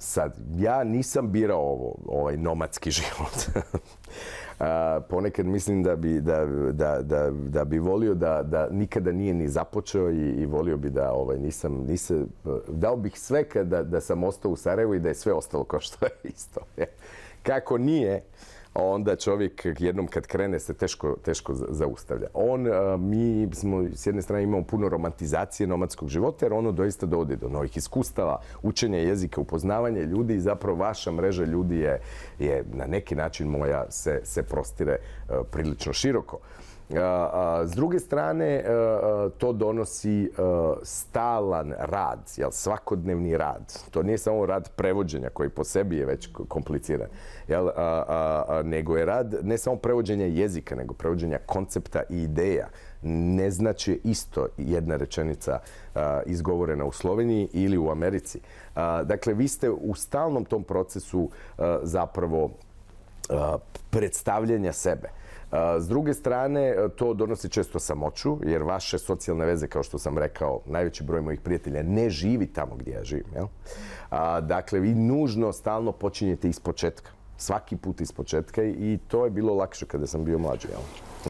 Sad, ja nisam birao ovaj nomadski život. Ponekad mislim da bi volio da nikada nije ni započeo i volio bi da nisam, dao bih sve da sam ostao u Sarajevu i da je sve ostalo kao što je isto. Kako nije, onda čovjek jednom kad krene se teško zaustavlja. Mi smo s jedne strane imamo puno romantizacije nomadskog života jer ono doista dovodi do novih iskustava, učenja jezika, upoznavanja ljudi i zapravo vaša mreža ljudi je na neki način moja se prostire prilično široko. S druge strane, to donosi stalan rad, svakodnevni rad. To nije samo rad prevođenja koji po sebi je već kompliciran, nego je rad ne samo prevođenja jezika, nego prevođenja koncepta i ideja. Ne znači isto jedna rečenica izgovorena u Sloveniji ili u Americi. Dakle, vi ste u stalnom tom procesu zapravo predstavljanja sebe. S druge strane, to donosi često samoću, jer vaše socijalne veze, kao što sam rekao, najveći broj mojih prijatelja ne živi tamo gdje ja živim. Dakle, vi nužno stalno počinjete ispočetka. Svaki put ispočetka i to je bilo lakše kada sam bio mlađi.